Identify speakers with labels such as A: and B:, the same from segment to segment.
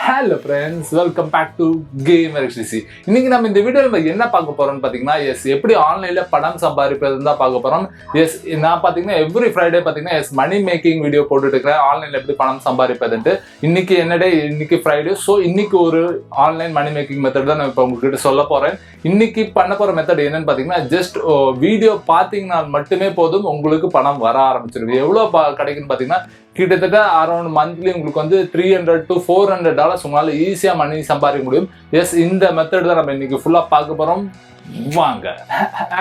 A: Hello friends, welcome back to GamerXTC. இன்னைக்கு நம்ம இந்த வீடியோல என்ன பார்க்க போறோம்னு பாத்தீங்கன்னா எப்படி ஆன்லைன்ல பணம் சம்பாதிப்பதுன்னு தான் பார்க்க போறோம். நான் பாத்தீங்கன்னா எவ்ரி ஃப்ரைடே பாத்தீங்கன்னா மணி மேக்கிங் வீடியோ போட்டுட்டு இருக்கேன். ஆன்லைன்ல எப்படி பணம் சம்பாதிப்பதுன்னு. இன்னைக்கு என்ன டே? இன்னைக்கு ஃப்ரைடே. சோ இன்னைக்கு ஒரு ஆன்லைன் மணி மேக்கிங் மெத்தட் தான் நான் இப்போ உங்ககிட்ட சொல்ல போறேன். இன்னைக்கு பண்ண போற மெத்தட் என்னன்னு பாத்தீங்கன்னா ஜஸ்ட் வீடியோ பாத்தீங்கன்னா மட்டுமே போதும் உங்களுக்கு பணம் வர ஆரம்பிச்சிருக்கு. எவ்வளவு கிடைக்குன்னு பாத்தீங்கன்னா கிட்டத்தட்ட அரௌண்ட் மந்த்லி உங்களுக்கு வந்து $300 to $400 உங்களால ஈஸியா மணி சம்பாதிக்க முடியும். இந்த மெத்தட் தான் நம்ம இன்னைக்கு ஃபுல்லா பார்க்க போறோம். வாங்க.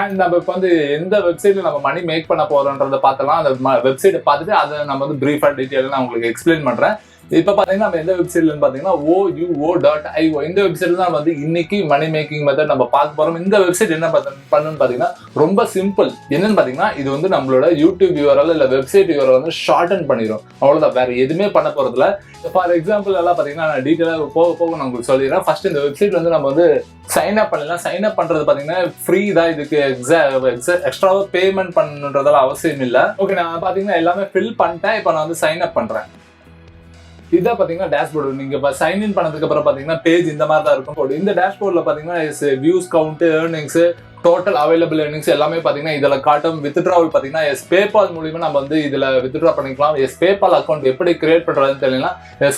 A: அண்ட் நம்ம இப்போ வந்து எந்த வெப்சைட்ல நம்ம மணி மேக் பண்ண போறோம்ன்றத பார்த்தலாம். அந்த வெப்சைட்டை பார்த்துட்டு அதை நம்ம வந்து பிரீஃபா டீட்டெயிலாக நான் உங்களுக்கு எக்ஸ்பிளைன் பண்றேன். இப்போ பார்த்தீங்கன்னா நம்ம எந்த வெப்சைட்லன்னு பார்த்தீங்கன்னா ouo.io இந்த வெப்சைட்ல தான் வந்து இன்னைக்கு மணி மேக்கிங் மெத்தட் நம்ம பார்க்க போறோம். இந்த வெப்சைட் என்ன பண்ணுன்னு பார்த்தீங்கன்னா ரொம்ப சிம்பிள். என்னன்னு பார்த்தீங்கன்னா இது வந்து நம்மளோட யூடியூப் யூஆர்எல் இல்லை வெப்சைட் யூஆர்எல் வந்து ஷார்டன் பண்ணிடும். அவ்வளோதான், வேற எதுவுமே பண்ண போறதில்ல. ஃபார் எக்ஸாம்பிள் எல்லாம் பார்த்தீங்கன்னா நான் டீட்டெயிலாக போக நான் உங்களுக்கு சொல்லிடுறேன். ஃபர்ஸ்ட் இந்த வெப்சைட் வந்து நம்ம வந்து சைன் அப் பண்ணலாம். சைன் அப் பண்றது பார்த்தீங்கன்னா ஃப்ரீ தான். இதுக்கு எக்ஸ்ட்ராவாக பேமெண்ட் பண்ணுன்றதெல்லாம் அவசியம் இல்லை. ஓகே, நான் பார்த்தீங்கன்னா எல்லாமே ஃபில் பண்ணிட்டேன். இப்போ நான் வந்து சைன் அப் பண்றேன். இதான் பாத்தீங்கன்னா டேஷ்போர்டு. நீங்க சைன் இன் பண்ணதுக்கு அப்புறம் பாத்தீங்கன்னா பேஜ் இந்த மாதிரி தான் இருக்கும். இந்த டேஷ்போர்ட்ல பாத்தீங்கன்னா views count, earnings, total available earnings எல்லாமே பாத்தீங்கன்னா இதுல காட்டும். வித்ட்ராவல் பாத்தீங்கன்னா பேபால் மூலியமா நம்ம வந்து இதுல வித்ட்ரா பண்ணிக்கலாம். பேபால் அக்கௌண்ட் எப்படி கிரியேட் பண்றதுன்னு தெரியலனா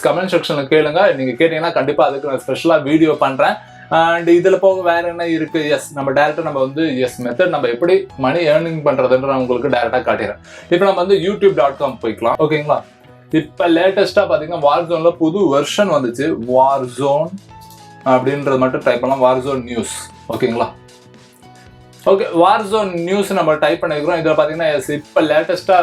A: கமெண்ட் செக்ஷன்ல கேளுங்க. நீங்க கேட்டீங்கன்னா கண்டிப்பா அதுக்கு நான் ஸ்பெஷலா வீடியோ பண்றேன். அண்ட் இதுல போக வேற என்ன இருக்கு? நம்ம டேரக்டா நம்ம வந்து மெத்தட் நம்ம எப்படி மணி ஏர்னிங் பண்றதுன்ற நான் உங்களுக்கு டேரக்டா காட்டிடுறேன். இப்போ நம்ம வந்து youtube.com போய்க்கலாம். ஓகேங்களா? இப்ப லேட்டஸ்டா பாத்தீங்கன்னா வார்சோன்ல புது வெர்ஷன் வந்துச்சு. வார்சோன் அப்படின்றது மட்டும் டைப் பண்ணலாம். வார்சோன் நியூஸ். ஓகேங்களா? ஓகே, வார்சோன் நியூஸ் நம்ம டைப் பண்ணிக்கிறோம். இதுல பாத்தீங்கன்னா இப்ப லேட்டஸ்டா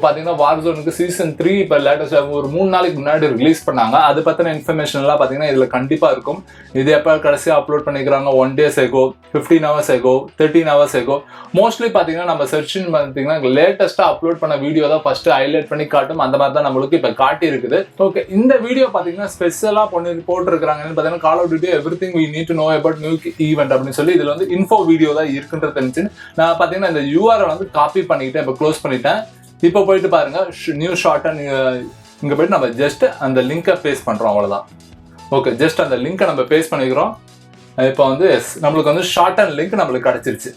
A: பாத்தீங்கன்னா வார்சோனுக்கு சீசன் 3 இப்ப லேட்டஸ்டா ஒரு 3 நாளைக்கு முன்னாடி ரிலீஸ் பண்ணாங்க. அது பத்தின இன்ஃபர்மேஷன் எல்லாம் பாத்தீங்கன்னா இதுல கண்டிப்பா இருக்கும். இது எப்ப கடைசியா அப்லோட் பண்ணிக்கிறாங்க? 1 days ago, 15 hours ago, 13 hours ago. Mostly பாத்தீங்கன்னா நம்ம சர்ச்சிங் பாத்தீங்கன்னா லேட்டஸ்டா அப்லோட் பண்ண வீடியோ தான் ஃபர்ஸ்ட் ஹைலைட் பண்ணி காட்டும். அந்த மாதிரி தான் நம்மளுக்கு இப்ப காட்டி இருக்குது. ஓகே, இந்த வீடியோ பாத்தீங்கன்னா ஸ்பெஷலா போட்டுருக்காங்கன்னு பாத்தீங்கன்னா call of duty everything we need to know about new event அப்படின்னு சொல்லி இதுல வந்து இன்ஃபோ வீடியோ தான் இருக்குன்றது தெரிஞ்சு நான் பாத்தீங்கன்னா இந்த யூஆர்எல் வந்து காப்பி பண்ணிட்டேன். இப்ப க்ளோஸ் பண்ணிட்டேன். இப்போ போயிட்டு பாருங்க, நியூ ஷார்ட் அண்ட் இங்க போயிட்டு நம்ம ஜஸ்ட் அந்த லிங்கை பேஸ்ட் பண்றோம். அவ்வளவுதான். ஓகே, ஜஸ்ட் அந்த லிங்கை நம்ம பேஸ்ட் பண்ணிக்கிறோம். இப்போ வந்து நம்மளுக்கு வந்து ஷார்ட் அண்ட் லிங்க் நம்மளுக்கு கிடைச்சிருச்சு.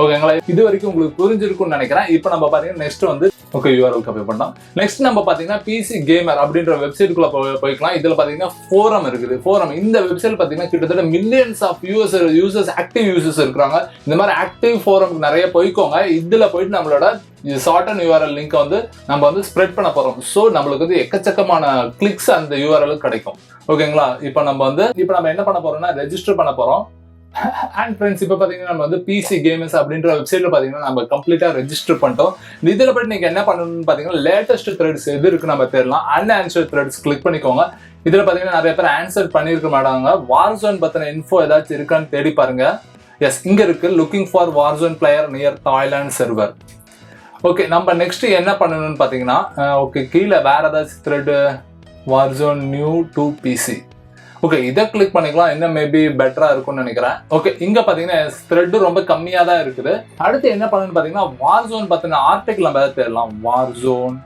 A: ஓகேங்களா? இது வரைக்கும் உங்களுக்கு புரிஞ்சிருக்கும்னு நினைக்கிறேன். இப்போ நம்ம பாத்தீங்கன்னா நெக்ஸ்ட் வந்து ஓகே யூஆர்எல் காப்பி பண்ணலாம். நெக்ஸ்ட் நம்ம பாத்தீங்கன்னா பிசி கேமர் அப்படின்ற வெப்சைட்டுக்குள்ள போய்க்கலாம். இதுல பாத்தீங்கன்னா ஃபோரம் இருக்குது. ஃபோரம் இந்த வெப்சைட் பாத்தீங்கன்னா கிட்டத்தட்ட millions of users active users இருக்காங்க. இந்த மாதிரி ஆக்டிவ் ஃபோரம் நிறைய போய்க்கோங்க. இதுல போயிட்டு நம்மளோட ஷார்ட் அண்ட் யூஆர்எல் லிங்க் வந்து நம்ம வந்து ஸ்ப்ரெட் பண்ண போறோம். ஸோ நம்மளுக்கு வந்து எக்கச்சக்கமான கிளிக்ஸ் அந்த யூஆர்எல் கிடைக்கும். ஓகேங்களா? இப்போ நம்ம என்ன பண்ண போறோம்னா ரெஜிஸ்டர் பண்ண போறோம். அண்ட் ஃப்ரெண்ட்ஸ், இப்போ பாத்தீங்கன்னா நம்ம வந்து பிசி கேமர்ஸ் அப்படின்ற வெப்சைட்ல பாத்தீங்கன்னா நம்ம கம்ப்ளீட்டா ரெஜிஸ்டர் பண்ணிட்டோம். இதுல போய் நீங்க என்ன பண்ணணும்னு பாத்தீங்கன்னா லேட்டஸ்ட் த்ரெட்ஸ் எது இருக்கு நம்ம தேடலாம். அன்ஆன்சர்ட் த்ரெட்ஸ் கிளிக் பண்ணிக்கோங்க. இதுல பாத்தீங்கன்னா நிறைய பேர் ஆன்சர் பண்ணிருக்க மாட்டாங்க. வார்சோன் பத்தின இன்ஃபோ ஏதாச்சும் இருக்கான்னு தேடி பாருங்க. இங்க இருக்கு, looking for Warzone player near Thailand server. Okay, நம்ம நெக்ஸ்ட் என்ன பண்ணணும்னு பாத்தீங்கன்னா ஓகே கீழே வேற ஏதாச்சும் thread Warzone new to PC. Okay, இதை கிளிக் பண்ணிக்கலாம். இன்னும் மேபி பெட்டரா இருக்கும்னு நினைக்கிறேன். ஓகே, இங்க பாத்தீங்கன்னா த்ரெட் ரொம்ப கம்மியா தான் இருக்குது. அடுத்து என்ன பண்ணணும்னு பாத்தீங்கன்னா வார்சோன் பத்தின ஆர்டிகல் நம்ம ஏதாவது தேடலாம். வார்சோன்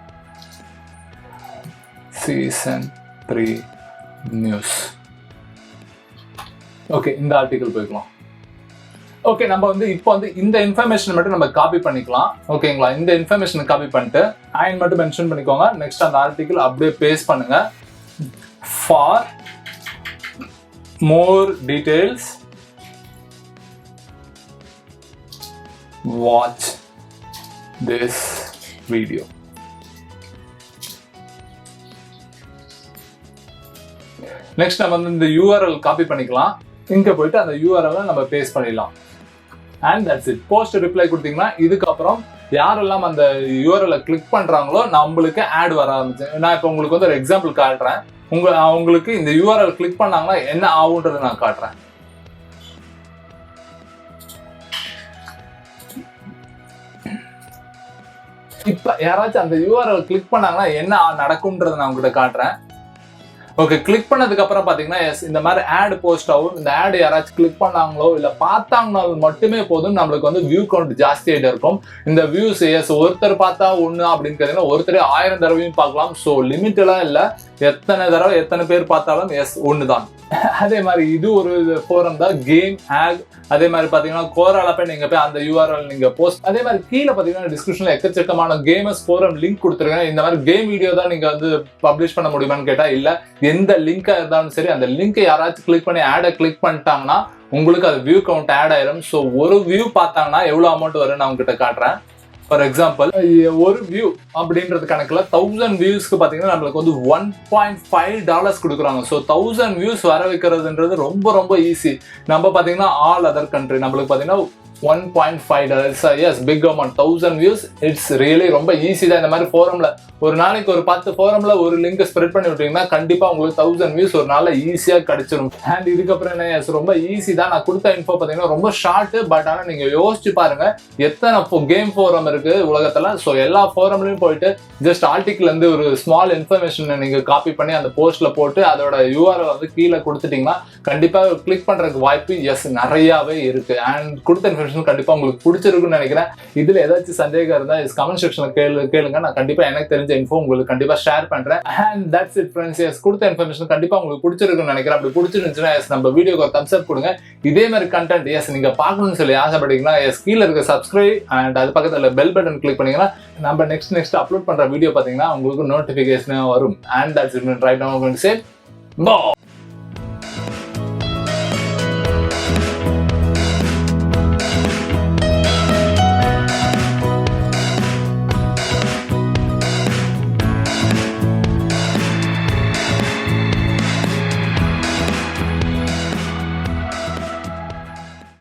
A: சீசன் 3 நியூஸ். ஓகே, இந்த ஆர்டிகல் போய்க்கலாம். ஓகே, நம்ம வந்து இப்போ வந்து இந்த இன்ஃபர்மேஷன் மட்டும் நம்ம காப்பி பண்ணிக்கலாம். ஓகேங்களா? இந்த இன்ஃபர்மேஷன் காப்பி பண்ணிட்டு ஐன் மட்டும் மென்ஷன் பண்ணிக்கோங்க. நெக்ஸ்ட் அந்த ஆர்டிகல் அப்படியே பேஸ்ட் பண்ணுங்க. For more details watch this video. Next நம்ம வந்து இந்த URL காப்பி பண்ணிக்கலாம். இங்க போயிட்டு அந்த URL நம்ம பேஸ்ட் பண்ணிடலாம். and that's it. Post reply கொடுத்தீங்கன்னா இதுக்கப்புறம் யாரெல்லாம் அந்த URL கிளிக் பண்றாங்களோ நம்மளுக்கு ஆட் வர ஆரம்பிச்சு. நான் இப்போ உங்களுக்கு வந்து ஒரு எக்ஸாம்பிள் காட்டுறேன். அவங்களுக்கு இந்த URL கிளிக் பண்ணாங்கன்னா என்ன ஆகுன்றதை நான் காட்டுறேன். இப்ப யாராச்சும் அந்த URL கிளிக் பண்ணாங்கன்னா என்ன நடக்கும்ன்றதை நான் உங்ககிட்ட காட்டுறேன். ஓகே, கிளிக் பண்ணதுக்கு அப்புறம் பாத்தீங்கன்னா இந்த மாதிரி ஆட் போஸ்ட் ஆகும். இந்த ஆட் யாராச்சும் கிளிக் பண்ணாங்களோ இல்ல பார்த்தாங்கனாலும் மட்டுமே போதும் நம்மளுக்கு வந்து வியூ கவுண்ட் ஜாஸ்தி ஆகிட்டே இருக்கும். இந்த வியூஸ் ஒருத்தர் பார்த்தா ஒண்ணு அப்படின்னு கேட்டீங்கன்னா ஒருத்தர் 1000 தடவையும் பார்க்கலாம். ஸோ லிமிட் எல்லாம் இல்லை. எத்தனை தடவை எத்தனை பேர் பார்த்தாலும் எஸ் ஒண்ணுதான். அதே மாதிரி இது ஒரு ஃபோரம் தான் கேம் ஹேக். அதே மாதிரி பாத்தீங்கன்னா கோரால போய் நீங்க போய் அந்த URL நீங்க போஸ்ட். அதே மாதிரி கீழே பாத்தீங்கன்னா டிஸ்கிரிப்ஷன்ல எக்கச்சக்கமான கேமர்ஸ் ஃபோரம் லிங்க் கொடுத்துருக்கேன். இந்த மாதிரி கேம் வீடியோ தான் நீங்க வந்து பப்ளிஷ் பண்ண முடியுமான்னு கேட்டா இல்ல, எந்த லிங்கா இருந்தாலும் சரி அந்த லிங்கை யாராச்சும் கிளிக் பண்ணி ஆடை கிளிக் பண்ணிட்டாங்கன்னா உங்களுக்கு அது வியூ கவுண்ட் ஆட் ஆயிரும். ஸோ ஒரு வியூ பார்த்தாங்கன்னா எவ்வளவு அமௌண்ட் வரும் நான் உங்ககிட்ட காட்டுறேன். ஃபார் எக்ஸாம்பிள் ஒரு வியூ அப்படின்றது கணக்குல 1000 வியூஸ்க்கு பாத்தீங்கன்னா நம்மளுக்கு வந்து $1.5 கொடுக்குறாங்க. ஸோ 1000 வியூஸ் வர வைக்கிறதுன்றது ரொம்ப ரொம்ப ஈஸி. நம்ம பாத்தீங்கன்னா ஆல் அதர் கண்ட்ரி நம்மளுக்கு பாத்தீங்கன்னா $1.5. Yes big amount. 1000 views it's really ரொம்ப ஈஸி தான். இந்த மாதிரி ஃபோரம்ல ஒரு நாளைக்கு ஒரு 10 ஃபோரம்ல ஒரு லிங்க் ஸ்ப்ரெட் பண்ணி விட்டீங்கன்னா கண்டிப்பா உங்களுக்கு 1000 வியூஸ் ஒரு நாள்ல ஈஸியா கிடைச்சிடும். அண்ட் இதுக்கப்புறம் என்ன, எஸ் ரொம்ப ஈஸி தான். நான் கொடுத்த இன்ஃபோ பாத்தீங்கன்னா ரொம்ப ஷார்ட், பட் ஆனா நீங்க யோசிச்சு பாருங்க எத்தனை கேம் ஃபோரம் இருக்கு உலகத்துல. ஸோ எல்லா ஃபோரம்லயும் போயிட்டு ஜஸ்ட் ஆர்டிகிள் இருந்து ஒரு ஸ்மால் இன்ஃபர்மேஷன் நீங்க காப்பி பண்ணி அந்த போஸ்ட்ல போட்டு அதோட URL வந்து கீழே கொடுத்துட்டீங்கன்னா கண்டிப்பா கிளிக் பண்றதுக்கு வாய்ப்பு எஸ் நிறையாவே இருக்கு. அண்ட் கொடுத்த இன்ஃபர்மேஷன் கண்டிப்பா உங்களுக்கு பிடிச்சிருக்குன்னு நினைக்கிறேன். இதுல ஏதாச்சும் சந்தேகம் இருந்தா கமெண்ட் செக்ஷன்ல கேளுங்க. நான் கண்டிப்பா எனக்கு தெரிஞ்ச இன்ஃபோ உங்களுக்கு கண்டிப்பா ஷேர் பண்றேன். And that's it friends. எஸ் கொடுத்த இன்ஃபர்மேஷன் கண்டிப்பா உங்களுக்கு பிடிச்சிருக்குன்னு நினைக்கிறேன். அப்படி பிடிச்சிருந்துச்சுன்னா எஸ் நம்ம வீடியோக்கு ஒரு தம்ஸ் அப் கொடுங்க. இதே மாதிரி கண்டென்ட் எஸ் நீங்க பார்க்கணும்னு சொல்லி ஆசைப்பட்டீங்கன்னா எஸ் கீழே இருக்க சப்ஸ்கிரைப் அண்ட் அது பக்கத்துல பெல் பட்டன் கிளிக் பண்ணீங்கன்னா நம்ம நெக்ஸ்ட் அப்லோட் பண்ற வீடியோ பாத்தீங்கன்னா உங்களுக்கு நோட்டிபிகேஷன் வரும். And that's it right now. I'm going to say bye.